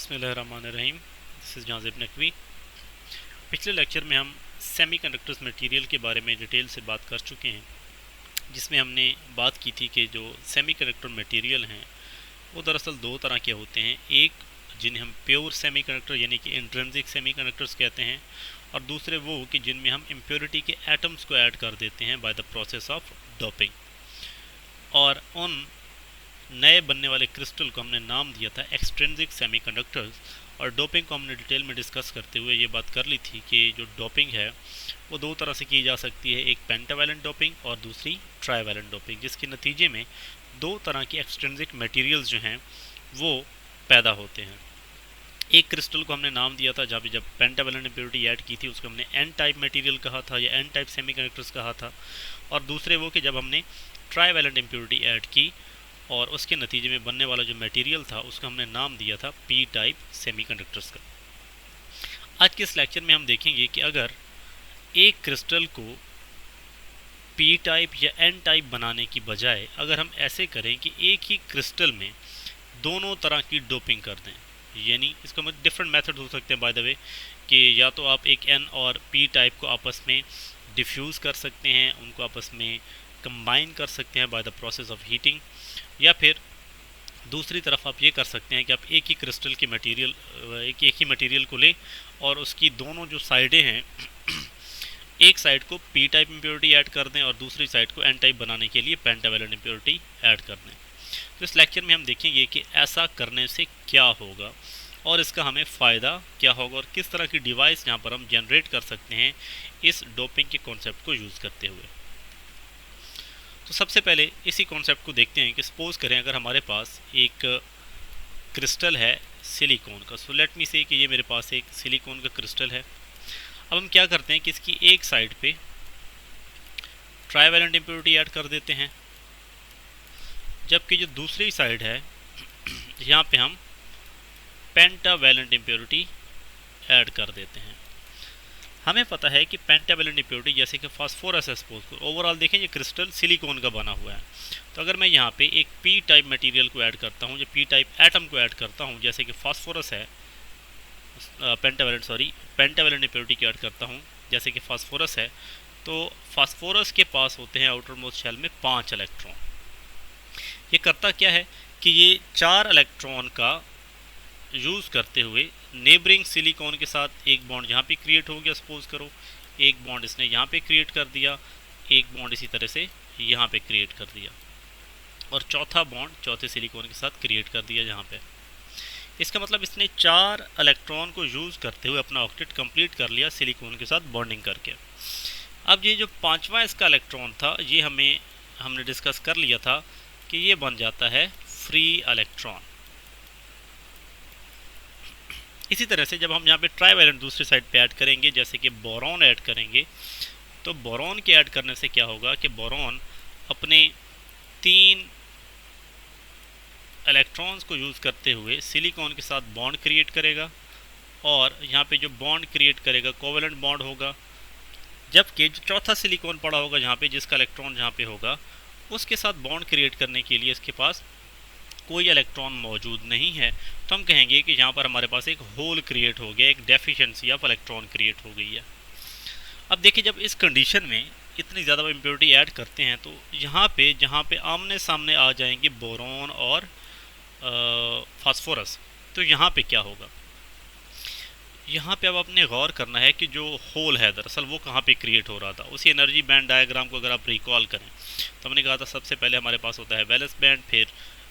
बिस्मिल्लाहिर्रहमानिर्रहीम। This is Jazib Naqvi. पिछले lecture में हम सेमीकंडक्टर्स मटेरियल के बारे में डिटेल से बात कर चुके हैं, जिसमें हमने बात की थी कि जो सेमीकंडक्टर मटेरियल हैं वो दरअसल दो तरह के होते हैं। एक जिन्हें हम प्योर सेमीकंडक्टर यानी कि इंट्रिंसिक सेमीकंडक्टर्स कहते हैं, और दूसरे वो कि जिनमें हम इम्प्योरिटी के एटम्स को ऐड कर देते हैं by the process of doping. और उन नए बनने वाले क्रिस्टल को हमने नाम दिया था एक्सट्रिंसिक सेमीकंडक्टर्स। और डोपिंग को हमने डिटेल में डिस्कस करते हुए ये बात कर ली थी कि जो डोपिंग है वो दो तरह से की जा सकती है, एक पेंटावैलेंट डोपिंग और दूसरी ट्राइवैलेंट डोपिंग, जिसके नतीजे में दो तरह की एक्सट्रिंसिक मटेरियल्स जो हैं वो पैदा होते हैं। एक क्रिस्टल को हमने नाम दिया था जब पेंटावैलेंट इम्प्योरिटी ऐड की थी उसको हमने एन टाइप मटेरियल कहा था या एन टाइप सेमीकंडक्टर्स कहा था, और दूसरे वो कि जब हमने ट्राइवैलेंट इम्प्योरिटी ऐड की और उसके नतीजे में बनने वाला जो मटेरियल था उसका हमने नाम दिया था पी टाइप सेमीकंडक्टर्स का। आज के इस लेक्चर में हम देखेंगे कि अगर एक क्रिस्टल को पी टाइप या एन टाइप बनाने की बजाय अगर हम ऐसे करें कि एक ही क्रिस्टल में दोनों तरह की डोपिंग कर दें, यानी इसका मतलब डिफरेंट मेथड हो सकते हैं बाय द वे, कि या तो आप एक एन और पी टाइप को आपस में डिफ्यूज़ कर सकते हैं, उनको आपस में कंबाइन कर सकते हैं by the process of heating, या फिर दूसरी तरफ आप ये कर सकते हैं कि आप एक ही क्रिस्टल के मटेरियल एक ही मटेरियल को लें और उसकी दोनों जो साइडें हैं एक साइड को पी टाइप इम्प्योरिटी ऐड कर दें और दूसरी साइड को एन टाइप बनाने के लिए पेंटावैलेंट इम्प्योरिटी ऐड कर दें। तो इस लेक्चर में हम देखेंगे कि ऐसा करने से क्या होगा और इसका हमें फ़ायदा क्या होगा और किस तरह की डिवाइस यहाँ पर हम जनरेट कर सकते हैं इस डोपिंग के कॉन्सेप्ट को यूज़ करते हुए। तो सबसे पहले इसी कॉन्सेप्ट को देखते हैं कि सपोज़ करें अगर हमारे पास एक क्रिस्टल है सिलिकॉन का। सो लेट मी से कि ये मेरे पास एक सिलिकॉन का क्रिस्टल है। अब हम क्या करते हैं कि इसकी एक साइड पे ट्राइवैलेंट इम्प्योरिटी ऐड कर देते हैं, जबकि जो दूसरी साइड है यहाँ पे हम पेंटावैलेंट इम्प्योरिटी ऐड कर देते हैं। हमें पता है कि पेंटावैलेंट इम्प्योरिटी जैसे कि फास्फोरस है, सपोज को ओवरऑल देखें ये क्रिस्टल सिलिकॉन का बना हुआ है, तो अगर मैं यहाँ पे एक पी टाइप मटेरियल को ऐड करता हूँ या पी टाइप एटम को ऐड करता हूँ जैसे कि फास्फोरस है, पेंटावैलेंट इम्प्योरिटी को ऐड करता हूँ जैसे कि फास्फोरस है, तो फास्फोरस के पास होते हैं आउटर मोस्ट शेल में 5 इलेक्ट्रॉन। ये करता क्या है कि ये 4 इलेक्ट्रॉन का यूज़ करते हुए नेबरिंग सिलिकॉन के साथ एक बॉन्ड यहाँ पे क्रिएट हो गया, सपोज करो एक बॉन्ड इसने यहाँ पे क्रिएट कर दिया, एक बॉन्ड इसी तरह से यहाँ पे क्रिएट कर दिया, और चौथा बॉन्ड चौथे सिलिकॉन के साथ क्रिएट कर दिया यहाँ पे। इसका मतलब इसने 4 इलेक्ट्रॉन को यूज़ करते हुए अपना ऑक्टेट कंप्लीट कर लिया सिलिकॉन के साथ बॉन्डिंग करके। अब ये जो 5वां इसका इलेक्ट्रॉन था ये हमने डिस्कस कर लिया था कि ये बन जाता है फ्री इलेक्ट्रॉन। इसी तरह से जब हम यहाँ पे ट्राइवैलेंट दूसरी साइड पे ऐड करेंगे जैसे कि बोरॉन ऐड करेंगे, तो बोरॉन के ऐड करने से क्या होगा कि बोरॉन अपने 3 इलेक्ट्रॉन्स को यूज़ करते हुए सिलिकॉन के साथ बॉन्ड क्रिएट करेगा, और यहाँ पे जो बॉन्ड क्रिएट करेगा कोवैलेंट बॉन्ड होगा, जबकि जो चौथा सिलिकॉन पड़ा होगा जहाँ पे जिसका इलेक्ट्रॉन जहाँ पे होगा उसके साथ बॉन्ड क्रिएट करने के लिए इसके पास कोई इलेक्ट्रॉन मौजूद नहीं है, तो हम कहेंगे कि यहाँ पर हमारे पास एक होल क्रिएट हो गया, एक डेफिशिएंसी ऑफ इलेक्ट्रॉन क्रिएट हो गई है। अब देखिए जब इस कंडीशन में इतनी ज़्यादा इम्प्योरिटी ऐड करते हैं तो यहाँ पे जहाँ पे आमने सामने आ जाएंगे बोरॉन और फास्फोरस, तो यहाँ पे क्या होगा, यहाँ पे अब आपने गौर करना है कि जो होल है दरअसल वो कहाँ पे क्रिएट हो रहा था। उसी एनर्जी बैंड डायग्राम को अगर आप रिकॉल करें तो हमने कहा था सबसे पहले हमारे पास होता है वैलेंस बैंड, फिर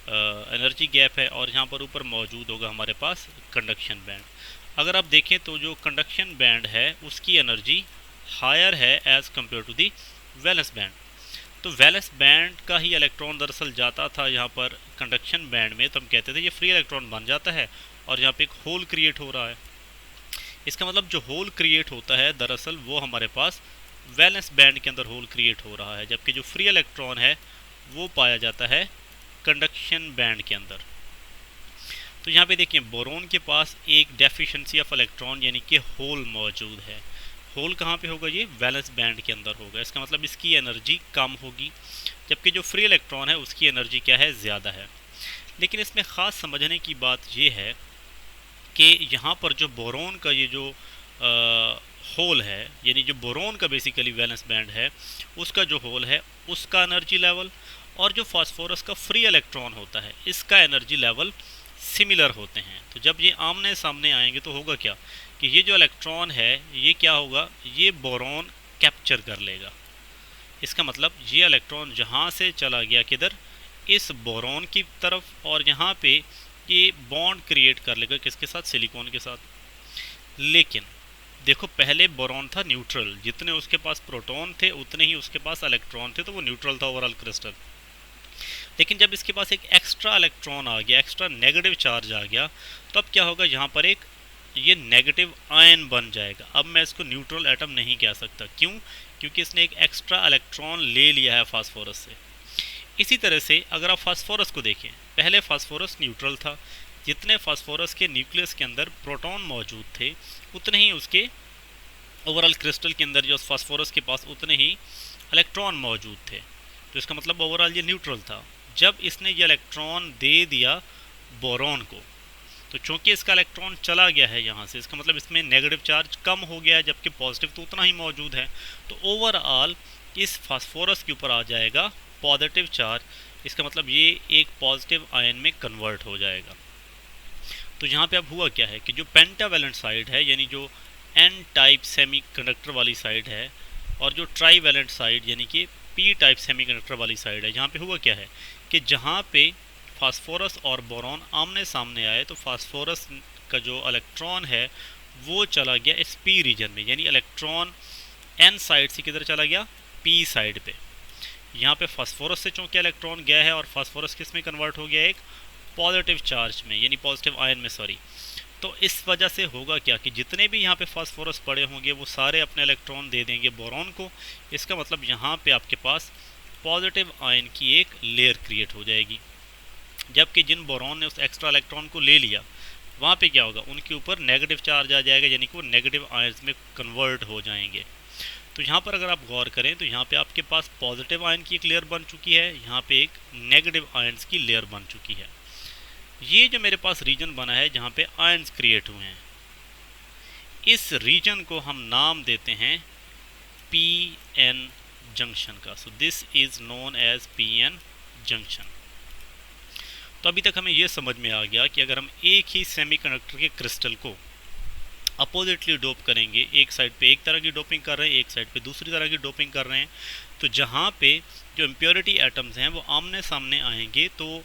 एनर्जी गैप है, और यहाँ पर ऊपर मौजूद होगा हमारे पास कंडक्शन बैंड। अगर आप देखें तो जो कंडक्शन बैंड है उसकी एनर्जी हायर है as compare to the valence band, तो वैलेंस बैंड का ही इलेक्ट्रॉन दरअसल जाता था यहाँ पर कंडक्शन बैंड में, तो हम कहते थे ये फ्री इलेक्ट्रॉन बन जाता है और यहाँ पे एक होल क्रिएट हो रहा है। इसका मतलब जो होल क्रिएट होता है दरअसल वो हमारे पास वैलेंस बैंड के अंदर होल क्रिएट हो रहा है, जबकि जो फ्री इलेक्ट्रॉन है वो पाया जाता है कंडक्शन बैंड के अंदर। तो यहाँ पे देखिए बोरॉन के पास एक डेफिशिएंसी ऑफ इलेक्ट्रॉन यानी कि होल मौजूद है। होल कहाँ पे होगा, ये वैलेंस बैंड के अंदर होगा। इसका मतलब इसकी एनर्जी कम होगी, जबकि जो फ्री इलेक्ट्रॉन है उसकी एनर्जी क्या है, ज़्यादा है। लेकिन इसमें ख़ास समझने की बात ये है कि यहाँ पर जो बोरोन का ये जो होल है, यानी जो बोरोन का बेसिकली वैलेंस बैंड है, उसका जो होल है उसका एनर्जी लेवल और जो फास्फोरस का फ्री इलेक्ट्रॉन होता है इसका एनर्जी लेवल सिमिलर होते हैं। तो जब ये आमने सामने आएंगे तो होगा क्या कि ये जो इलेक्ट्रॉन है ये क्या होगा, ये बोरोन कैप्चर कर लेगा। इसका मतलब ये इलेक्ट्रॉन जहाँ से चला गया किधर, इस बोरोन की तरफ, और यहाँ पे ये बॉन्ड क्रिएट कर लेगा किसके साथ, सिलिकॉन के साथ। लेकिन देखो पहले बोरॉन था न्यूट्रल, जितने उसके पास प्रोटॉन थे उतने ही उसके पास इलेक्ट्रॉन थे, तो वो न्यूट्रल था ओवरऑल क्रिस्टल। लेकिन जब इसके पास एक एक्स्ट्रा इलेक्ट्रॉन आ गया, एक्स्ट्रा नेगेटिव चार्ज आ गया, तो अब क्या होगा, यहाँ पर एक ये नेगेटिव आयन बन जाएगा। अब मैं इसको न्यूट्रल एटम नहीं कह सकता, क्यों, क्योंकि इसने एक एक्स्ट्रा इलेक्ट्रॉन ले लिया है फास्फोरस से। इसी तरह से अगर आप फास्फोरस को देखें, पहले फास्फोरस न्यूट्रल था, जितने फास्फोरस के न्यूक्लियस के अंदर प्रोटॉन मौजूद थे उतने ही उसके ओवरऑल क्रिस्टल के अंदर जो फास्फोरस के पास उतने ही इलेक्ट्रॉन मौजूद थे। तो इसका मतलब ओवरऑल ये न्यूट्रल था। जब इसने ये इलेक्ट्रॉन दे दिया बोरॉन को, तो चूंकि इसका इलेक्ट्रॉन चला गया है यहाँ से, इसका मतलब इसमें नेगेटिव चार्ज कम हो गया है, जबकि पॉजिटिव तो उतना ही मौजूद है। तो ओवरऑल इस फास्फोरस के ऊपर आ जाएगा पॉजिटिव चार्ज। इसका मतलब ये एक पॉजिटिव आयन में कन्वर्ट हो जाएगा। तो यहाँ पे अब हुआ क्या है कि जो पेंटावैलेंट साइड है, यानी जो एन टाइप सेमीकंडक्टर वाली साइड है, और जो ट्राईवैलेंट साइड यानी कि पी टाइप सेमीकंडक्टर वाली साइड है, यहाँ पे हुआ क्या है कि जहाँ पे फास्फोरस और बोरॉन आमने सामने आए, तो फास्फोरस का जो इलेक्ट्रॉन है वो चला गया इस पी रीजन में, यानी इलेक्ट्रॉन एन साइड से किधर चला गया, पी साइड पे। यहाँ पे फास्फोरस से चूँकि इलेक्ट्रॉन गया है और फास्फोरस किस में कन्वर्ट हो गया, एक पॉजिटिव चार्ज में, यानी पॉजिटिव आयन में, सॉरी। तो इस वजह से होगा क्या कि जितने भी यहाँ पे फास्फोरस पड़े होंगे वो सारे अपने इलेक्ट्रॉन दे देंगे बोरॉन को। इसका मतलब यहाँ पे आपके पास पॉजिटिव आयन की एक लेयर क्रिएट हो जाएगी। जबकि जिन बोरॉन ने उस एक्स्ट्रा इलेक्ट्रॉन को ले लिया, वहाँ पे क्या होगा, उनके ऊपर नेगेटिव चार्ज आ जाएगा, यानी कि वो नेगेटिव आयन्स में कन्वर्ट हो जाएंगे। तो यहाँ पर अगर आप गौर करें तो यहाँ पे आपके पास पॉजिटिव आयन की एक लेयर बन चुकी है, यहाँ पे एक नेगेटिव आयन्स की लेयर बन चुकी है। ये जो मेरे पास रीजन बना है जहाँ पे आयन्स क्रिएट हुए हैं, इस रीजन को हम नाम देते हैं पी एन जंक्शन का। So this is known as P N junction. तो अभी तक हमें ये समझ में आ गया कि अगर हम एक ही सेमीकंडक्टर के क्रिस्टल को अपोजिटली डोप करेंगे, एक साइड पे एक तरह की डोपिंग कर रहे हैं, एक साइड पे दूसरी तरह की डोपिंग कर रहे हैं, तो जहाँ पे जो इम्प्योरिटी एटम्स हैं वो आमने सामने आएंगे, तो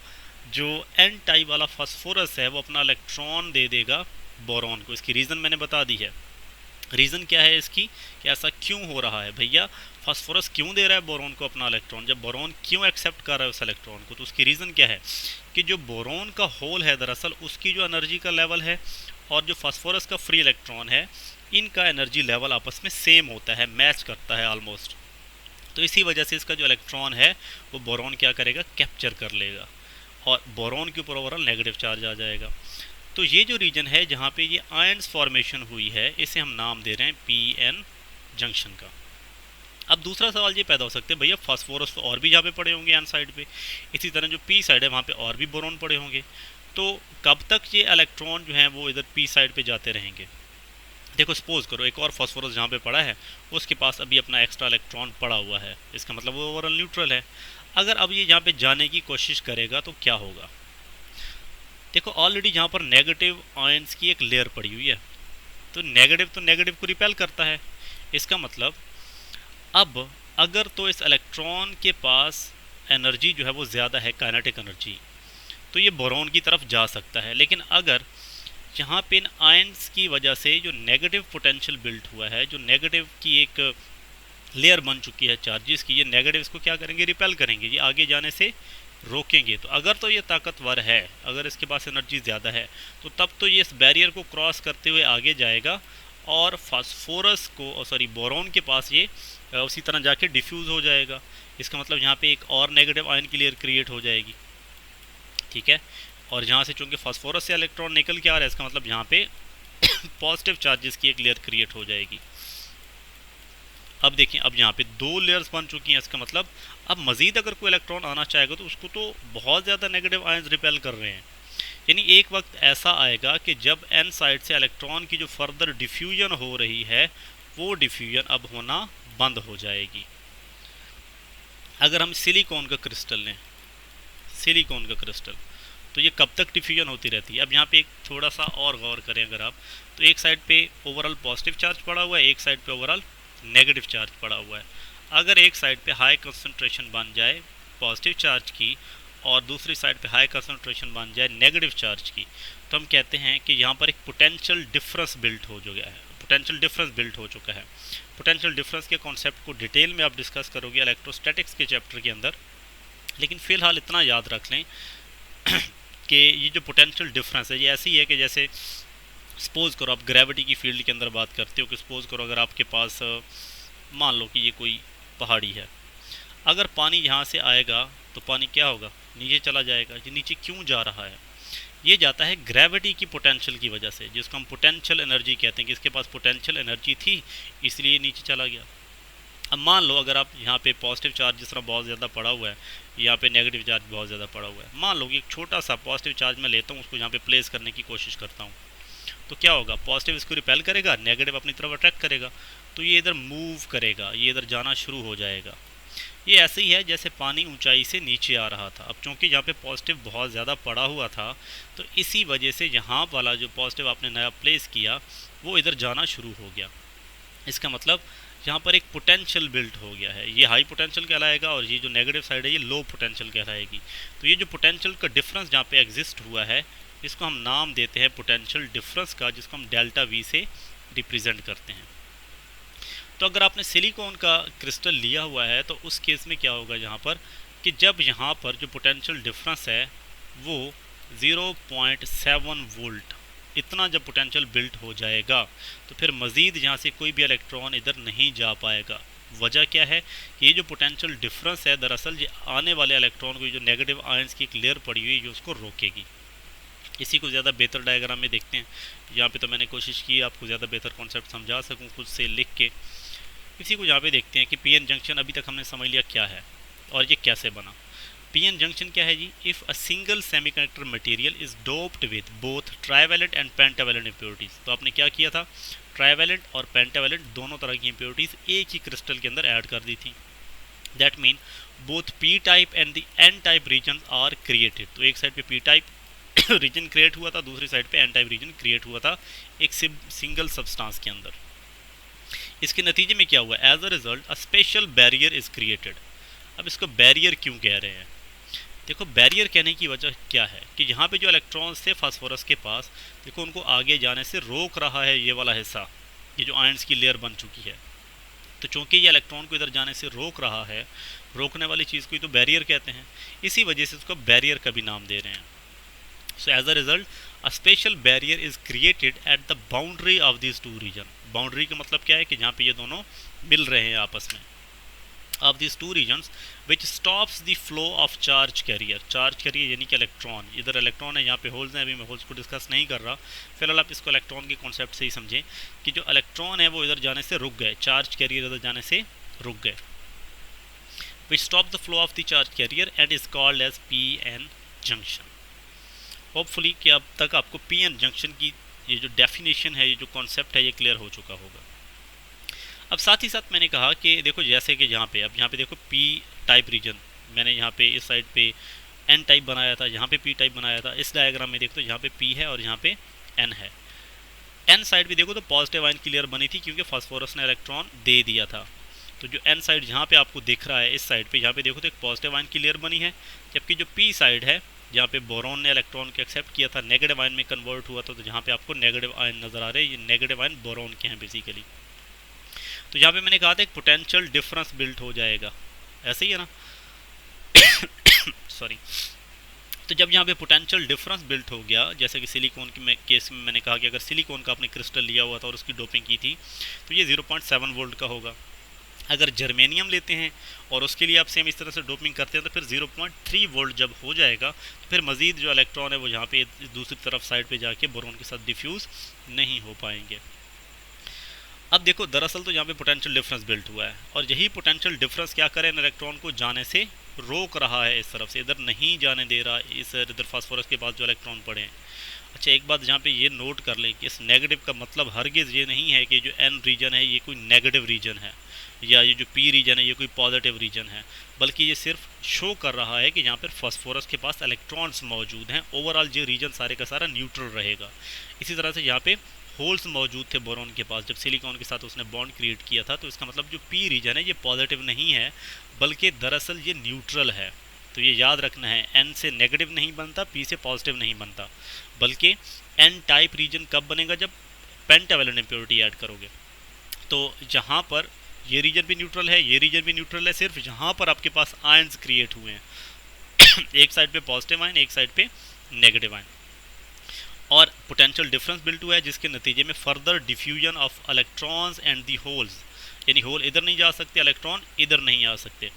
जो एन टाइप वाला फास्फोरस है वो अपना इलेक्ट्रॉन दे देगा बोरॉन को। इसकी रीज़न मैंने बता दी है। रीज़न क्या है इसकी कि ऐसा क्यों हो रहा है, भैया फास्फोरस क्यों दे रहा है बोरॉन को अपना इलेक्ट्रॉन, जब बोरॉन क्यों एक्सेप्ट कर रहा है उस इलेक्ट्रॉन को। तो उसकी रीज़न क्या है कि जो बोरॉन का होल है दरअसल उसकी जो एनर्जी का लेवल है और जो फास्फोरस का फ्री इलेक्ट्रॉन है, इनका एनर्जी लेवल आपस में सेम होता है, मैच करता है ऑलमोस्ट। तो इसी वजह से इसका जो इलेक्ट्रॉन है वो बोरॉन क्या करेगा, कैप्चर कर लेगा और बोरॉन के ऊपर ओवरऑल नेगेटिव चार्ज आ जाएगा। तो ये जो रीजन है जहाँ पे ये आयन्स फॉर्मेशन हुई है, इसे हम नाम दे रहे हैं पी एन जंक्शन का। अब दूसरा सवाल ये पैदा हो सकते हैं, भैया फास्फोरस तो और भी जहाँ पे पड़े होंगे एन साइड पे, इसी तरह जो पी साइड है वहाँ पे और भी बोरॉन पड़े होंगे, तो कब तक ये इलेक्ट्रॉन जो हैं वो इधर पी साइड पे जाते रहेंगे। देखो सपोज करो एक और फास्फोरस जहाँ पे पड़ा है उसके पास अभी अपना एक्स्ट्रा इलेक्ट्रॉन पड़ा हुआ है, इसका मतलब वो ओवरऑल न्यूट्रल है। अगर अब ये यहाँ पे जाने की कोशिश करेगा तो क्या होगा, देखो ऑलरेडी जहाँ पर नेगेटिव आयंस की एक लेयर पड़ी हुई है, तो नेगेटिव को रिपेल करता है। इसका मतलब अब अगर तो इस इलेक्ट्रॉन के पास एनर्जी जो है वो ज़्यादा है, काइनेटिक एनर्जी, तो ये बोरॉन की तरफ जा सकता है। लेकिन अगर यहाँ पे इन आयंस की वजह से जो नेगेटिव पोटेंशियल बिल्ट हुआ है, जो नेगेटिव की एक लेयर बन चुकी है चार्जेस की, ये नेगेटिव इसको क्या करेंगे, रिपेल करेंगे, ये आगे जाने से रोकेंगे। तो अगर तो ये ताकतवर है, अगर इसके पास एनर्जी ज़्यादा है, तो तब तो ये इस बैरियर को क्रॉस करते हुए आगे जाएगा और फास्फोरस को सॉरी बोरॉन के पास ये उसी तरह जाके डिफ्यूज़ हो जाएगा। इसका मतलब यहाँ पे एक और नेगेटिव आयन की लेयर क्रिएट हो जाएगी, ठीक है। और जहाँ से चूँकि फास्फोरस से इलेक्ट्रॉन निकल के आ रहा है, इसका मतलब यहाँ पे पॉजिटिव चार्जेस की एक लेयर क्रिएट हो जाएगी। अब देखिए अब यहाँ पे दो लेयर्स बन चुकी हैं, इसका मतलब अब मज़ीद अगर कोई इलेक्ट्रॉन आना चाहेगा तो उसको तो बहुत ज़्यादा नेगेटिव आयंस रिपेल कर रहे हैं, यानी एक वक्त ऐसा आएगा कि जब n साइड से इलेक्ट्रॉन की जो फर्दर डिफ्यूजन हो रही है वो डिफ्यूजन अब होना बंद हो जाएगी। अगर हम सिलिकॉन का क्रिस्टल लें, सिलिकॉन का क्रिस्टल, तो ये कब तक डिफ्यूजन होती रहती है? अब यहाँ पे एक थोड़ा सा और गौर करें अगर आप, तो एक साइड पे ओवरऑल पॉजिटिव चार्ज पड़ा हुआ है, एक साइड पे ओवरऑल नेगेटिव चार्ज पड़ा हुआ है। अगर एक साइड पे हाई कंसंट्रेशन बन जाए पॉजिटिव चार्ज की और दूसरी साइड पे हाई कंसंट्रेशन बन जाए नेगेटिव चार्ज की, तो हम कहते हैं कि यहाँ पर एक पोटेंशियल डिफरेंस बिल्ट हो गया है, पोटेंशियल डिफरेंस बिल्ट हो चुका है। पोटेंशियल डिफरेंस के कॉन्सेप्ट को डिटेल में आप डिस्कस करोगे इलेक्ट्रोस्टैटिक्स के चैप्टर के अंदर, लेकिन फ़िलहाल इतना याद रख लें कि ये जो पोटेंशियल डिफरेंस है ये ऐसी है कि जैसे सपोज़ करो आप ग्रेविटी की फील्ड के अंदर बात करते हो कि सपोज़ करो अगर आपके पास मान लो कि ये कोई पहाड़ी है, अगर पानी यहाँ से आएगा तो पानी क्या होगा? नीचे चला जाएगा। ये नीचे क्यों जा रहा है? ये जाता है ग्रेविटी की पोटेंशियल की वजह से, जिसको हम पोटेंशियल एनर्जी कहते हैं कि इसके पास पोटेंशियल एनर्जी थी इसलिए नीचे चला गया। अब मान लो अगर आप यहाँ पे पॉजिटिव चार्ज जिस तरह बहुत ज़्यादा पड़ा हुआ है, यहाँ पे नेगेटिव चार्ज बहुत ज़्यादा पड़ा हुआ है, मान लो कि एक छोटा सा पॉजिटिव चार्ज मैं लेता हूँ, उसको यहाँ पे प्लेस करने की कोशिश करता हूँ, तो क्या होगा? पॉजिटिव इसको रिपेल करेगा, नेगेटिव अपनी तरफ अट्रैक्ट करेगा, तो ये इधर मूव करेगा, ये इधर जाना शुरू हो जाएगा। ये ऐसे ही है जैसे पानी ऊंचाई से नीचे आ रहा था। अब चूँकि यहाँ पे पॉजिटिव बहुत ज़्यादा पड़ा हुआ था, तो इसी वजह से यहाँ वाला जो पॉजिटिव आपने नया प्लेस किया वो इधर जाना शुरू हो गया। इसका मतलब यहाँ पर एक पोटेंशियल बिल्ट हो गया है, ये हाई पोटेंशियल कहलाएगा और ये जो नेगेटिव साइड है ये लो पोटेंशियल कहलाएगी। तो ये जो पोटेंशियल का डिफरेंस जहाँ पे एग्जिस्ट हुआ है इसको हम नाम देते हैं पोटेंशियल डिफरेंस का, जिसको हम डेल्टा वी से रिप्रेजेंट करते हैं। तो अगर आपने सिलिकॉन का क्रिस्टल लिया हुआ है तो उस केस में क्या होगा यहाँ पर कि जब यहाँ पर जो पोटेंशियल डिफरेंस है वो 0.7 वोल्ट इतना जब पोटेंशियल बिल्ट हो जाएगा तो फिर मज़ीद यहाँ से कोई भी इलेक्ट्रॉन इधर नहीं जा पाएगा। वजह क्या है कि ये जो पोटेंशियल डिफरेंस है दरअसल ये आने वाले इलेक्ट्रॉन को जो नेगेटिव आयंस की एक लेयर पड़ी हुई है उसको रोकेगी। इसी को ज़्यादा बेहतर डायग्राम में देखते हैं। यहाँ पे तो मैंने कोशिश की आपको ज़्यादा बेहतर कॉन्सेप्ट समझा सकूँ खुद से लिख के। इसी को यहाँ पे देखते हैं कि पीएन जंक्शन अभी तक हमने समझ लिया क्या है और ये कैसे बना। पीएन जंक्शन क्या है जी? If a single semiconductor material is doped with both trivalent and pentavalent impurities. तो आपने क्या किया था? ट्राइवैलेंट और पेंटावैलेंट दोनों तरह की इम्प्योरिटीज़ एक ही क्रिस्टल के अंदर ऐड कर दी थी। That mean both P type and the N type region are created. तो एक साइड पे पी टाइप रीजन क्रिएट हुआ था, दूसरी साइड पे एन टाइप रीजन क्रिएट हुआ था एक सिंगल सब्सटेंस के अंदर। इसके नतीजे में क्या हुआ? As a result a special barrier is created. अब इसको बैरियर क्यों कह रहे हैं? देखो बैरियर कहने की वजह क्या है कि यहाँ पे जो इलेक्ट्रॉन्स थे फास्फोरस के पास, देखो उनको आगे जाने से रोक रहा है ये वाला हिस्सा, ये जो आयंस की लेयर बन चुकी है। तो चूँकि ये इलेक्ट्रॉन को इधर जाने से रोक रहा है, रोकने वाली चीज़ को ही तो बैरियर कहते हैं, इसी वजह से इसको बैरियर का भी नाम दे रहे हैं। So as a result a special barrier is created at the boundary of this two region. Boundary का मतलब क्या है कि जहाँ पे ये दोनों मिल रहे हैं आपस में, of this two reasons which stops the flow of charge carrier. Charge carrier यानी कि इलेक्ट्रॉन, इधर इलेक्ट्रॉन है, यहाँ पे होल्स हैं, अभी मैं होल्स को डिस्कस नहीं कर रहा, फिलहाल आप इसको इलेक्ट्रॉन के कॉन्सेप्ट से ही समझें कि जो इलेक्ट्रॉन है वो इधर जाने से रुक गए, चार्ज कैरियर इधर जाने से रुक गए। Which stop the flow of the charge carrier and is called as P N junction. Hopefully कि अब तक आपको पी एन जंक्शन की ये जो डेफिनेशन है, ये जो कॉन्सेप्ट है, ये क्लियर हो चुका होगा। अब साथ ही साथ मैंने कहा कि देखो जैसे कि यहाँ पे, अब यहाँ पे देखो पी टाइप रीजन, मैंने यहाँ पे इस साइड पे एन टाइप बनाया था, यहाँ पे पी टाइप बनाया था। इस डायग्राम में देखो तो यहाँ पे पी है और यहाँ पे एन है। एन साइड भी देखो तो पॉजिटिव आयन की लेयर बनी थी क्योंकि फास्फोरस ने इलेक्ट्रॉन दे दिया था। तो जो एन साइड जहाँ पे आपको दिख रहा है, इस साइड पे यहाँ पे देखो तो एक पॉजिटिव आयन की लेयर बनी है, जबकि जो पी साइड है जहाँ पे बोरॉन ने इलेक्ट्रॉन को एक्सेप्ट किया था, नेगेटिव आयन में कन्वर्ट हुआ था, तो जहाँ पे आपको नेगेटिव आयन नज़र आ रहे हैं, ये नेगेटिव आयन बोरॉन के हैं बेसिकली। तो यहाँ पे मैंने कहा था एक पोटेंशियल डिफरेंस बिल्ट हो जाएगा, ऐसे ही है ना सॉरी। तो जब यहाँ पे पोटेंशियल डिफरेंस बिल्ट हो गया, जैसे कि सिलिकॉन के केस में मैंने कहा कि अगर सिलिकॉन का आपने क्रिस्टल लिया हुआ था और उसकी डोपिंग की थी तो ये 0.7 वोल्ट का होगा। अगर जर्मेनियम लेते हैं और उसके लिए आप सेम इस तरह से डोपिंग करते हैं तो फिर 0.3 वोल्ट जब हो जाएगा तो फिर मज़ीद जो इलेक्ट्रॉन है वो यहाँ पे दूसरी तरफ साइड पे जाके बोरॉन के साथ डिफ्यूज़ नहीं हो पाएंगे। अब देखो दरअसल तो यहाँ पे पोटेंशियल डिफरेंस बिल्ट हुआ है और यही पोटेंशियल डिफरेंस क्या करें इलेक्ट्रॉन को जाने से रोक रहा है इस तरफ से, इधर नहीं जाने दे रहा इस इधर फास्फोरस के पास जो इलेक्ट्रॉन पड़े हैं। अच्छा, एक बात यहाँ पे ये नोट कर लें कि इस नेगेटिव का मतलब हरगिज़ ये नहीं है कि जो एन रीजन है ये कोई नेगेटिव रीजन है, या ये जो पी रीजन है ये कोई पॉजिटिव रीजन है, बल्कि ये सिर्फ शो कर रहा है कि यहाँ पर फास्फोरस के पास इलेक्ट्रॉन्स मौजूद हैं। ओवरऑल ये रीजन सारे का सारा न्यूट्रल रहेगा। इसी तरह से यहाँ पे होल्स मौजूद थे बोरॉन के पास जब सिलिकॉन के साथ उसने बॉन्ड क्रिएट किया था, तो इसका मतलब जो पी रीजन है ये पॉजिटिव नहीं है, बल्कि दरअसल ये न्यूट्रल है। तो ये याद रखना है, एन से नेगेटिव नहीं बनता, पी से पॉजिटिव नहीं बनता, बल्कि एन टाइप रीजन कब बनेगा, जब पेंटावैलेंट इम्प्योरिटी ऐड करोगे। तो जहाँ पर ये रीजन भी न्यूट्रल है, ये रीजन भी न्यूट्रल है, सिर्फ यहाँ पर आपके पास आयंस क्रिएट हुए हैं एक साइड पे पॉजिटिव आयन, एक साइड पे नेगेटिव आयन, और पोटेंशियल डिफरेंस बिल्ट हुआ है, जिसके नतीजे में further diffusion of electrons and the holes, यानी होल इधर नहीं जा सकते, इलेक्ट्रॉन इधर नहीं आ सकते,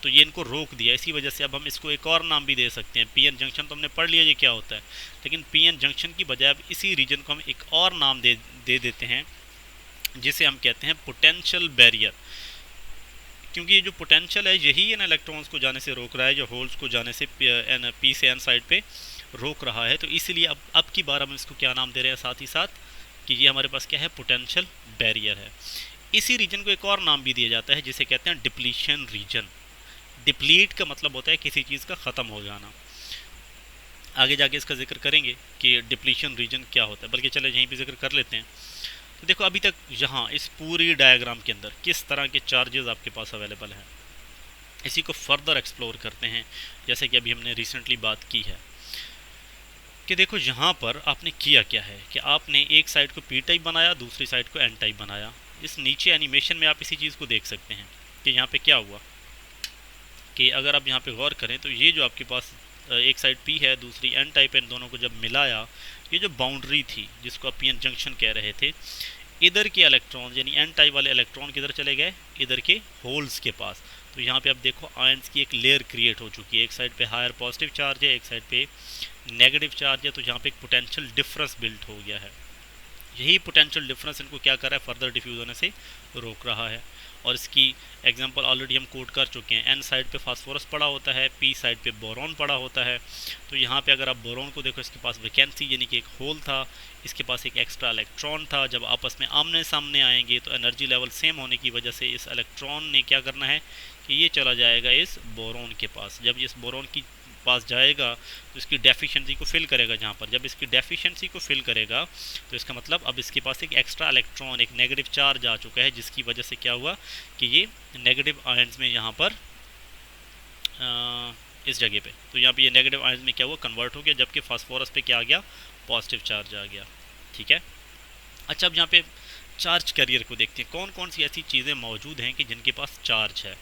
तो ये इनको रोक दिया। इसी वजह से अब हम इसको एक और नाम भी दे सकते हैं, पीएन जंक्शन तो हमने पढ़ लिया ये क्या होता है, लेकिन पीएन जंक्शन की बजाय अब इसी रीजन को हम एक और नाम दे देते हैं, जिसे हम कहते हैं पोटेंशियल बैरियर। क्योंकि ये जो पोटेंशियल है यही इन इलेक्ट्रॉन्स को जाने से रोक रहा है, जो होल्स को जाने से पी से एन साइड पे रोक रहा है। तो इसीलिए अब की बार हम इसको क्या नाम दे रहे हैं, साथ ही साथ कि ये हमारे पास क्या है, पोटेंशियल बैरियर है। इसी रीजन को एक और नाम भी दिया जाता है जिसे कहते हैं डिप्लीशन रीजन। डिप्लीट का मतलब होता है किसी चीज़ का ख़त्म हो जाना। आगे जाके इसका जिक्र करेंगे कि डिप्लीशन रीजन क्या होता है, बल्कि चले यहीं पे जिक्र कर लेते हैं। तो देखो अभी तक यहाँ इस पूरी डायग्राम के अंदर किस तरह के चार्जेस आपके पास अवेलेबल हैं, इसी को फर्दर एक्सप्लोर करते हैं। जैसे कि अभी हमने रिसेंटली बात की है कि देखो यहाँ पर आपने किया क्या है कि आपने एक साइड को पी टाइप बनाया, दूसरी साइड को एन टाइप बनाया। इस नीचे एनिमेशन में आप इसी चीज़ को देख सकते हैं कि यहाँ पे क्या हुआ कि अगर आप यहाँ पे गौर करें तो ये जो आपके पास एक साइड पी है, दूसरी एन टाइप है, इन दोनों को जब मिलाया, ये जो बाउंड्री थी जिसको आप पीएन जंक्शन कह रहे थे, इधर के इलेक्ट्रॉन यानी एन टाइप वाले इलेक्ट्रॉन किधर चले गए, इधर के होल्स के पास। तो यहाँ पे आप देखो आयंस की एक लेयर क्रिएट हो चुकी है, एक साइड पे हायर पॉजिटिव चार्ज है, एक साइड पे नेगेटिव चार्ज है। तो यहाँ पे एक पोटेंशियल डिफरेंस बिल्ट हो गया है। यही पोटेंशियल डिफरेंस इनको क्या कर रहा है, फर्दर डिफ्यूज होने से रोक रहा है। और इसकी एग्जांपल ऑलरेडी हम कोट कर चुके हैं। एन साइड पे फास्फोरस पड़ा होता है, पी साइड पे बोरॉन पड़ा होता है। तो यहाँ पे अगर आप बोरॉन को देखो, इसके पास वैकेंसी यानी कि एक होल था, इसके पास एक एक्स्ट्रा इलेक्ट्रॉन था। जब आपस में आमने सामने आएंगे तो एनर्जी लेवल सेम होने की वजह से इस इलेक्ट्रॉन ने क्या करना है कि ये चला जाएगा इस बोरॉन के पास। जब इस बोरॉन की पास जाएगा तो इसकी डेफिशिएंसी को फिल करेगा। जहाँ पर जब इसकी डेफिशिएंसी को फिल करेगा तो इसका मतलब अब इसके पास एक एक्स्ट्रा इलेक्ट्रॉन, एक नेगेटिव चार्ज आ चुका है, जिसकी वजह से क्या हुआ कि ये नेगेटिव आयंस में यहाँ पर इस जगह पे, तो यहाँ पे ये नेगेटिव आयंस में क्या हुआ, कन्वर्ट हो गया, जबकि फास्फोरस पे क्या आ गया, पॉजिटिव चार्ज आ गया। ठीक है। अच्छा, अब यहाँ पे चार्ज कैरियर को देखते हैं, कौन कौन सी ऐसी चीज़ें मौजूद हैं कि जिनके पास चार्ज है।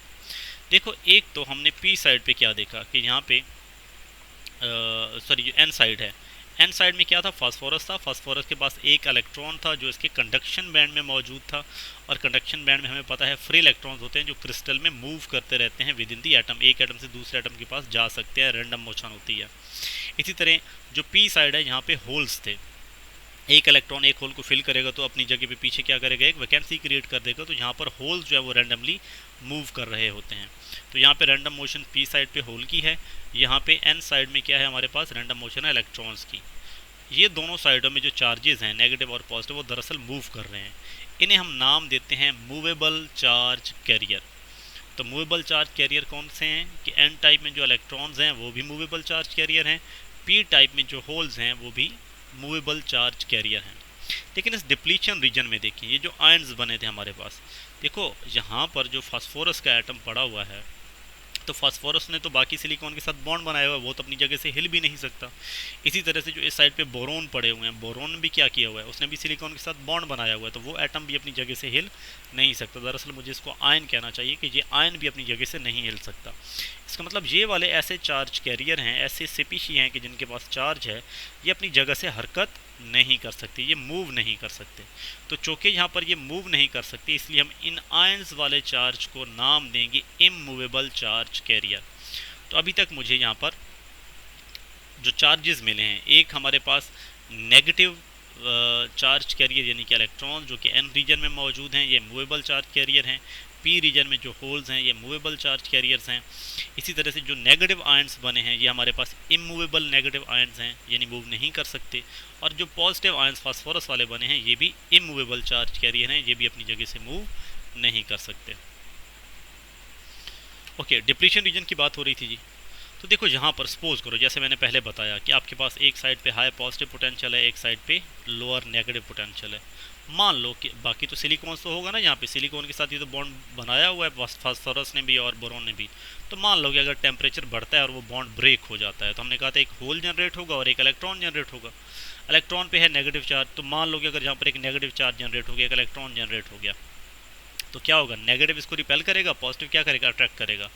देखो, एक तो हमने पी साइड पे क्या देखा कि यहाँ पे सॉरी एन साइड है, एन साइड में क्या था, फास्फोरस था। फास्फोरस के पास एक इलेक्ट्रॉन था जो इसके कंडक्शन बैंड में मौजूद था, और कंडक्शन बैंड में हमें पता है फ्री इलेक्ट्रॉन्स होते हैं जो क्रिस्टल में मूव करते रहते हैं विद इन दी एटम, एक एटम से दूसरे एटम के पास जा सकते हैं, रैंडम मोशन होती है। इसी तरह जो पी साइड है, यहाँ पे होल्स थे, एक इलेक्ट्रॉन एक होल को फिल करेगा तो अपनी जगह पे पीछे क्या करेगा, एक वैकेंसी क्रिएट कर देगा। तो यहाँ पर होल्स जो है वो रैंडमली मूव कर रहे होते हैं। तो यहाँ पे रैंडम मोशन पी साइड पे होल की है, यहाँ पे एन साइड में क्या है, हमारे पास रैंडम मोशन है इलेक्ट्रॉन्स की। ये दोनों साइडों में जो चार्जेस हैं नेगेटिव और पॉजिटिव, वो दरअसल मूव कर रहे हैं। इन्हें हम नाम देते हैं मूवेबल चार्ज कैरियर। तो मूवेबल चार्ज कैरियर कौन से हैं कि एन टाइप में जो इलेक्ट्रॉन्स हैं वो भी मूवेबल चार्ज कैरियर हैं, पी टाइप में जो होल्स हैं वो भी मूवेबल चार्ज कैरियर हैं। लेकिन इस डिप्लीशन रीजन में देखिए, ये जो आयंस बने थे हमारे पास, देखो यहाँ पर जो फास्फोरस का एटम पड़ा हुआ है, तो फास्फोरस ने तो बाकी सिलिकॉन के साथ बॉन्ड बनाया हुआ है, वो तो अपनी जगह से हिल भी नहीं सकता। इसी तरह से जो इस साइड पे बोरोन पड़े हुए हैं, बोरोन भी क्या किया हुआ है, उसने भी सिलिकॉन के साथ बॉन्ड बनाया हुआ है, तो वो एटम भी अपनी जगह से हिल नहीं सकता। दरअसल मुझे इसको आयन कहना चाहिए कि ये आयन भी अपनी जगह से नहीं हिल सकता। इसका मतलब ये वाले ऐसे चार्ज कैरियर हैं, ऐसे स्पीशी हैं कि जिनके पास चार्ज है, ये अपनी जगह से हरकत नहीं कर सकते, ये मूव नहीं कर सकते। तो चूँकि यहाँ पर ये मूव नहीं कर सकते, इसलिए हम इन आयंस वाले चार्ज को नाम देंगे इमूवेबल चार्ज कैरियर। तो अभी तक मुझे यहाँ पर जो चार्जेस मिले हैं, एक हमारे पास नेगेटिव चार्ज कैरियर यानी कि इलेक्ट्रॉन जो कि एन रीजन में मौजूद हैं, ये मूवेबल चार्ज कैरियर हैं। पी रीजन में जो होल्स हैं ये मूवेबल चार्ज कैरियर्स हैं। इसी तरह से जो नेगेटिव आयंस बने हैं ये हमारे पास इमूवेबल नेगेटिव आयंस हैं, यानी मूव नहीं कर सकते। और जो पॉजिटिव आयंस फास्फोरस वाले बने हैं ये भी इमूवेबल चार्ज कैरियर हैं, ये भी अपनी जगह से मूव नहीं कर सकते। ओके, डिप्लीशन रीजन की बात हो रही थी जी। तो देखो यहाँ पर सपोज करो, जैसे मैंने पहले बताया कि आपके पास एक साइड पे हाई पॉजिटिव पोटेंशियल है, एक साइड पे लोअर नेगेटिव पोटेंशियल है। मान लो कि बाकी तो सिलिकॉन तो होगा ना, यहाँ पे सिलिकॉन के साथ ये तो बॉन्ड बनाया हुआ है फास्फोरस ने भी और बोरॉन ने भी। तो मान लो कि अगर टेम्परेचर बढ़ता है और वो बॉन्ड ब्रेक हो जाता है, तो हमने कहा था एक होल जनरेट होगा और एक इलेक्ट्रॉन जनरेट होगा। इलेक्ट्रॉन पे है नेगेटिव चार्ज, तो मान लो कि अगर यहाँ पर एक नेगेटिव चार्ज जनरेट हो गया, एक इलेक्ट्रॉन जनरेट हो गया, तो क्या होगा, नेगेटिव इसको रिपेल करेगा, पॉजिटिव क्या करेगा, अट्रैक्ट करेगा।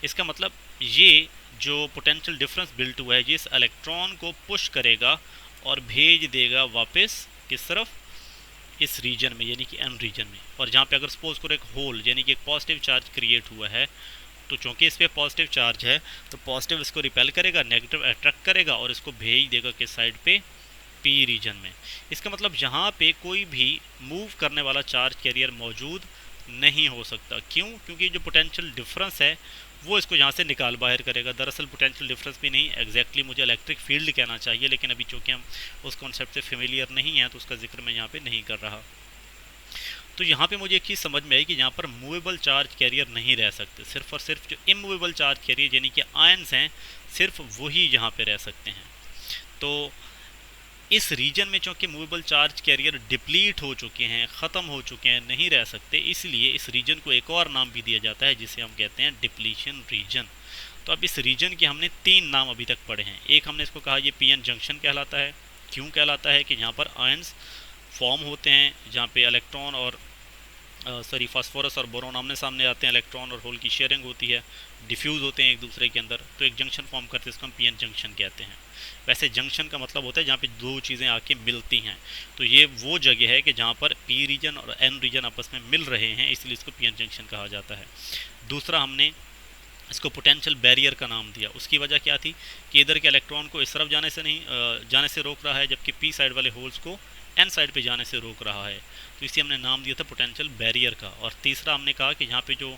इसका मतलब ये जो पोटेंशियल डिफरेंस बिल्ट हुआ है ये इस इलेक्ट्रॉन को पुश करेगा और भेज देगा वापस किस तरफ, इस रीजन में, यानी कि एन रीजन में। और जहाँ पे अगर सपोज करो एक होल यानी कि एक पॉजिटिव चार्ज क्रिएट हुआ है, तो चूँकि इस पर पॉजिटिव चार्ज है तो पॉजिटिव इसको रिपेल करेगा, नेगेटिव अट्रैक्ट करेगा और इसको भेज देगा किस साइड पे, पी रीजन में। इसका मतलब यहाँ पे कोई भी मूव करने वाला चार्ज कैरियर मौजूद नहीं हो सकता। क्यों? क्योंकि जो पोटेंशियल डिफरेंस है वो इसको यहाँ से निकाल बाहर करेगा। दरअसल पोटेंशियल डिफरेंस भी नहीं, एग्जैक्टली मुझे इलेक्ट्रिक फील्ड कहना चाहिए, लेकिन अभी चूँकि हम उस कॉन्सेप्ट से फेमिलियर नहीं हैं तो उसका जिक्र मैं यहाँ पे नहीं कर रहा। तो यहाँ पे मुझे एक चीज़ समझ में आई कि यहाँ पर मूवेबल चार्ज कैरियर नहीं रह सकते, सिर्फ और सिर्फ जो इमूवेबल चार्ज कैरियर यानी कि आयंस हैं सिर्फ वही यहाँ पे रह सकते हैं। तो इस रीजन में चूँकि मूवेबल चार्ज कैरियर डिप्लीट हो चुके हैं, ख़त्म हो चुके हैं, नहीं रह सकते, इसलिए इस रीजन को एक और नाम भी दिया जाता है जिसे हम कहते हैं डिप्लीशन रीजन। तो अब इस रीजन के हमने 3 नाम अभी तक पढ़े हैं। एक हमने इसको कहा ये पीएन जंक्शन कहलाता है। क्यों कहलाता है? कि यहाँ पर आयंस फॉर्म होते हैं, जहाँ पे इलेक्ट्रॉन और फास्फोरस और बोरॉन आमने सामने आते हैं, इलेक्ट्रॉन और होल की शेयरिंग होती है, डिफ्यूज़ होते हैं एक दूसरे के अंदर, तो एक जंक्शन फॉर्म करते हैं, इसको हम पीएन जंक्शन कहते हैं। वैसे जंक्शन का मतलब होता है जहाँ पे दो चीज़ें आके मिलती हैं, तो ये वो जगह है कि जहाँ पर पी रीजन और एन रीजन आपस में मिल रहे हैं, इसलिए इसको पीएन जंक्शन कहा जाता है। दूसरा हमने इसको पोटेंशियल बैरियर का नाम दिया। उसकी वजह क्या थी कि इधर के इलेक्ट्रॉन को इस तरफ जाने से रोक रहा है, जबकि पी साइड वाले होल्स को एन साइड पे जाने से रोक रहा है, तो इसी हमने नाम दिया था पोटेंशियल बैरियर का। और तीसरा हमने कहा कि यहाँ पे जो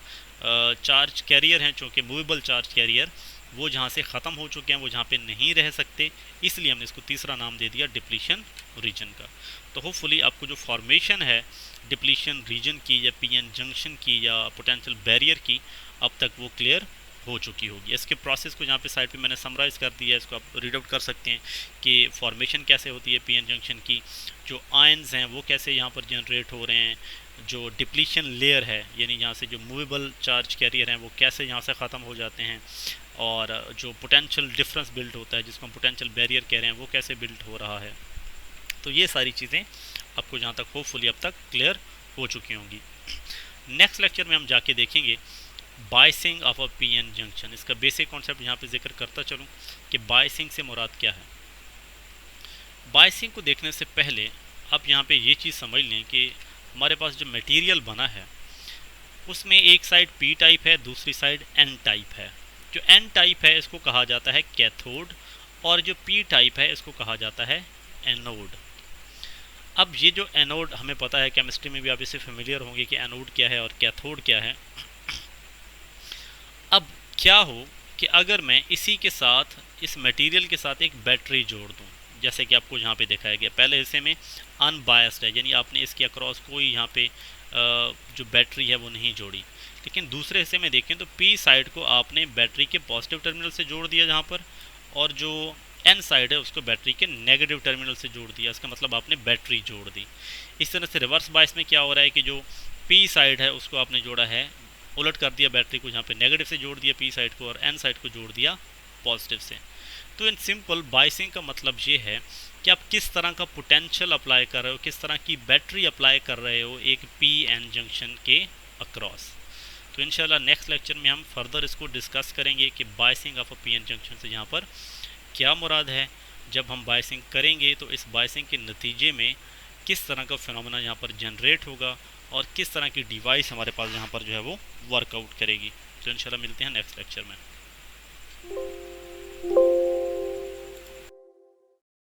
चार्ज कैरियर हैं, चूँकि मूवेबल चार्ज कैरियर, वो जहाँ से ख़त्म हो चुके हैं, वो जहाँ पे नहीं रह सकते, इसलिए हमने इसको तीसरा नाम दे दिया डिप्लीशन रीजन का। तो होपफुली आपको जो फॉर्मेशन है डिप्लीशन रीजन की या पीएन जंक्शन की या पोटेंशियल बैरियर की, अब तक वो क्लियर हो चुकी होगी। इसके प्रोसेस को यहाँ पे साइड पे मैंने समराइज़ कर दिया है, इसको आप रीड आउट कर सकते हैं कि फॉर्मेशन कैसे होती है पीएन जंक्शन की, जो आयंस हैं वो कैसे यहाँ पर जनरेट हो रहे हैं, जो डिप्लीशन लेयर है यानी यहाँ से जो मूवेबल चार्ज कैरियर हैं वो कैसे यहाँ से ख़त्म हो जाते हैं, और जो पोटेंशियल डिफरेंस बिल्ड होता है जिसको हम पोटेंशियल बैरियर कह रहे हैं वो कैसे बिल्ड हो रहा है। तो ये सारी चीज़ें आपको जहाँ तक होपफुली अब तक क्लियर हो चुकी होंगी। नेक्स्ट लेक्चर में हम जाके देखेंगे biasing of a PN junction. इसका बेसिक कॉन्सेप्ट यहाँ पे जिक्र करता चलूँ कि बायसिंग से मुराद क्या है। बायसिंग को देखने से पहले आप यहाँ पे ये चीज़ समझ लें कि हमारे पास जो मटेरियल बना है उसमें एक साइड पी टाइप है, दूसरी साइड एन टाइप है। जो एन टाइप है इसको कहा जाता है कैथोड, और जो पी टाइप है इसको कहा जाता है एनोड। अब ये जो एनोड हमें पता है, केमिस्ट्री में भी आप इससे फेमिलियर होंगे कि एनोड क्या है और कैथोड क्या है। अब क्या हो कि अगर मैं इसी के साथ, इस मटेरियल के साथ एक बैटरी जोड़ दूं, जैसे कि आपको यहाँ पे दिखाया गया, पहले हिस्से में अनबायस्ड है यानी आपने इसके अक्रॉस कोई यहाँ पे जो बैटरी है वो नहीं जोड़ी, लेकिन दूसरे हिस्से में देखें तो पी साइड को आपने बैटरी के पॉजिटिव टर्मिनल से जोड़ दिया जहाँ पर, और जो एन साइड है उसको बैटरी के नेगेटिव टर्मिनल से जोड़ दिया। इसका मतलब आपने बैटरी जोड़ दी। इस तरह से रिवर्स बायस में क्या हो रहा है कि जो पी साइड है उसको आपने जोड़ा है, उलट कर दिया बैटरी को, जहाँ पे नेगेटिव से जोड़ दिया पी साइड को और एन साइड को जोड़ दिया पॉजिटिव से। तो इन सिंपल बायसिंग का मतलब ये है कि आप किस तरह का पोटेंशियल अप्लाई कर रहे हो, किस तरह की बैटरी अप्लाई कर रहे हो एक पी एन जंक्शन के अक्रॉस। तो इंशाल्लाह नेक्स्ट लेक्चर में हम फर्दर इसको डिस्कस करेंगे कि biasing of a P N junction से यहाँ पर क्या मुराद है। जब हम बायसिंग करेंगे तो इस बायसिंग के नतीजे में किस तरह का फिनोमेना यहाँ पर जनरेट होगा और किस तरह की डिवाइस हमारे पास यहाँ पर जो है वो वर्कआउट करेगी। तो इंशाल्लाह मिलते हैं नेक्स्ट लेक्चर में।